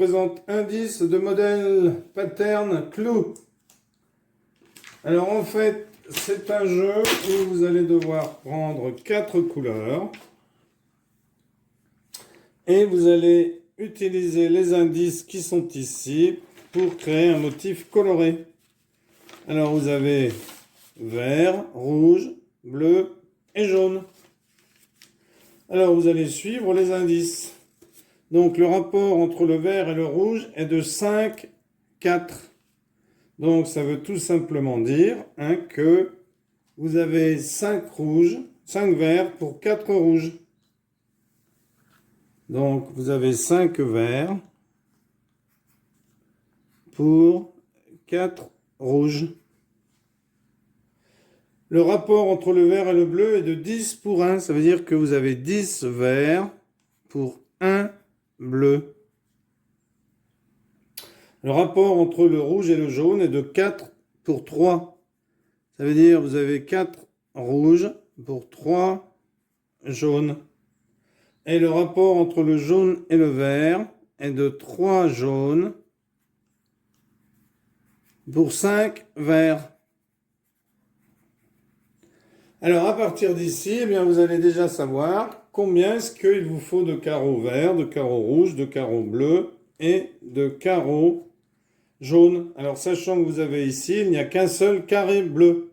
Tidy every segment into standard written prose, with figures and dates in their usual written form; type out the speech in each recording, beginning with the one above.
présente indice de modèle pattern clou. Alors en fait, c'est un jeu où vous allez devoir prendre 4 couleurs et vous allez utiliser les indices qui sont ici pour créer un motif coloré. Alors vous avez vert, rouge, bleu et jaune. Alors vous allez suivre les indices. Donc le rapport entre le vert et le rouge est de 5, 4. Donc ça veut tout simplement dire que vous avez 5 rouges, 5 verts pour 4 rouges. Donc vous avez 5 verts pour 4 rouges. Le rapport entre le vert et le bleu est de 10 pour 1. Ça veut dire que vous avez 10 verts pour 1 bleu. Le rapport entre le rouge et le jaune est de 4 pour 3. Ça veut dire que vous avez 4 rouges pour 3 jaunes. Et le rapport entre le jaune et le vert est de 3 jaunes pour 5 verts. Alors à partir d'ici, eh bien, vous allez déjà savoir combien est-ce qu'il vous faut de carreaux verts, de carreaux rouges, de carreaux bleus et de carreaux jaunes. Alors sachant que vous avez ici, il n'y a qu'un seul carré bleu.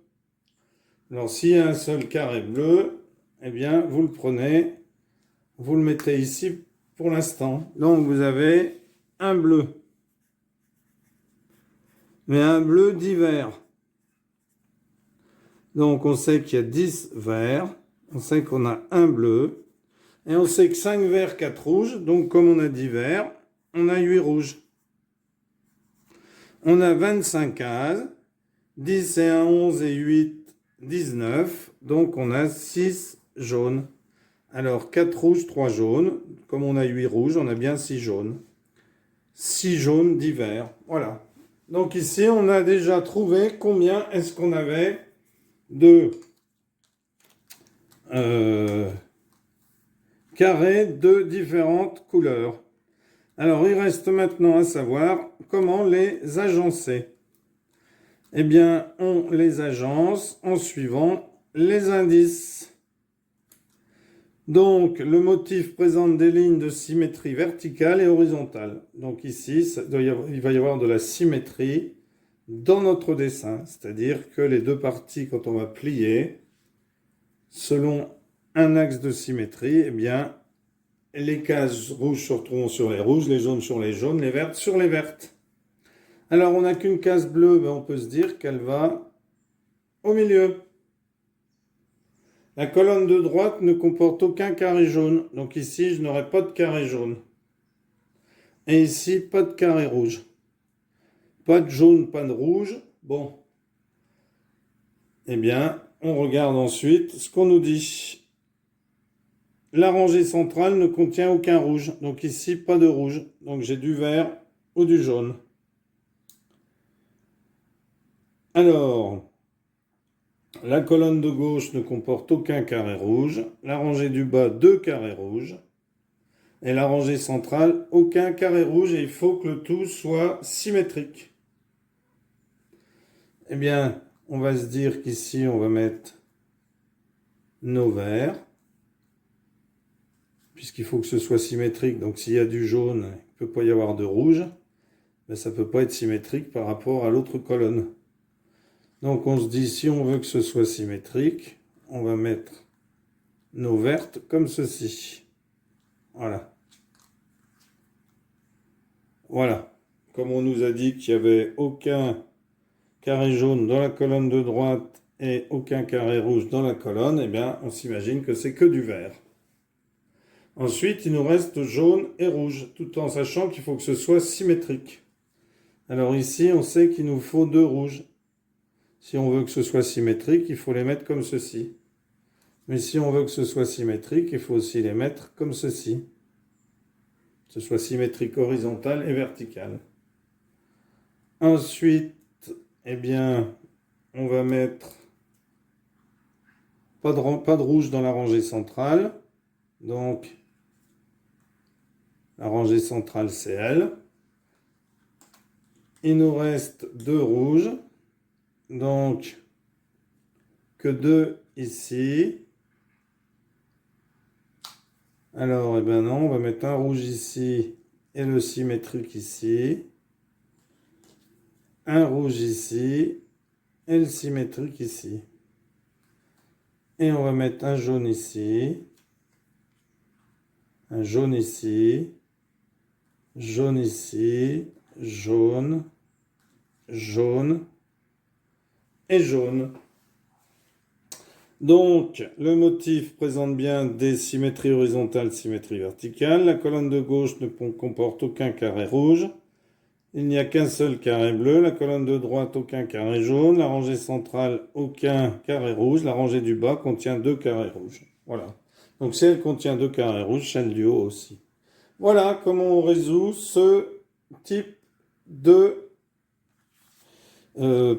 Alors s'il y a un seul carré bleu, eh bien vous le prenez, vous le mettez ici pour l'instant. Donc vous avez un bleu. Mais un bleu divers. Donc on sait qu'il y a 10 verts, on sait qu'on a un bleu, et on sait que 5 verts, 4 rouges, donc comme on a 10 verts, on a 8 rouges. On a 25 cases, 10 et 1, 11 et 8, 19, donc on a 6 jaunes. Alors 4 rouges, 3 jaunes, comme on a 8 rouges, on a bien 6 jaunes. 6 jaunes, 10 verts, voilà. Donc ici on a déjà trouvé combien est-ce qu'on avait de carrés de différentes couleurs. Alors, il reste maintenant à savoir comment les agencer. Eh bien, on les agence en suivant les indices. Donc, le motif présente des lignes de symétrie verticale et horizontale. Donc ici, il va y avoir de la symétrie dans notre dessin, c'est-à-dire que les deux parties, quand on va plier, selon un axe de symétrie, eh bien, les cases rouges se retrouveront sur les rouges, les jaunes sur les jaunes, les vertes sur les vertes. Alors, on n'a qu'une case bleue, ben on peut se dire qu'elle va au milieu. La colonne de droite ne comporte aucun carré jaune, donc ici, je n'aurai pas de carré jaune. Et ici, pas de carré rouge. Pas de jaune, pas de rouge. Bon. Eh bien, on regarde ensuite ce qu'on nous dit. La rangée centrale ne contient aucun rouge. Donc ici, pas de rouge. Donc j'ai du vert ou du jaune. Alors, la colonne de gauche ne comporte aucun carré rouge. La rangée du bas, 2 carrés rouges. Et la rangée centrale, aucun carré rouge. Et il faut que le tout soit symétrique. Eh bien, on va se dire qu'ici, on va mettre nos verts, puisqu'il faut que ce soit symétrique. Donc s'il y a du jaune, il ne peut pas y avoir de rouge, mais ça ne peut pas être symétrique par rapport à l'autre colonne. Donc on se dit, si on veut que ce soit symétrique, on va mettre nos vertes comme ceci. Voilà. Voilà. Comme on nous a dit qu'il n'y avait aucun carré jaune dans la colonne de droite et aucun carré rouge dans la colonne, eh bien, on s'imagine que c'est que du vert. Ensuite, il nous reste jaune et rouge, tout en sachant qu'il faut que ce soit symétrique. Alors ici, on sait qu'il nous faut 2 rouges. Si on veut que ce soit symétrique, il faut les mettre comme ceci. Mais si on veut que ce soit symétrique, il faut aussi les mettre comme ceci. Que ce soit symétrique horizontale et verticale. Ensuite, eh bien, on va mettre pas de rouge dans la rangée centrale. Donc, la rangée centrale, c'est elle. il nous reste 2 rouges. Donc, que 2 ici. Alors, eh ben non, on va mettre un rouge ici et le symétrique ici. Un rouge ici et le symétrique ici. Et on va mettre un jaune ici. Un jaune ici. Jaune ici. Jaune. Jaune. Et jaune. Donc, le motif présente bien des symétries horizontales, symétries verticales. La colonne de gauche ne comporte aucun carré rouge. Il n'y a qu'un seul carré bleu. La colonne de droite, aucun carré jaune. La rangée centrale, aucun carré rouge. La rangée du bas contient 2 carrés rouges. Voilà. Donc, si elle contient 2 carrés rouges, celle du haut aussi. Voilà comment on résout ce type de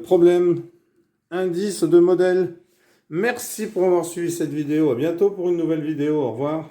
problème. Indice de modèle. Merci pour avoir suivi cette vidéo. À bientôt pour une nouvelle vidéo. Au revoir.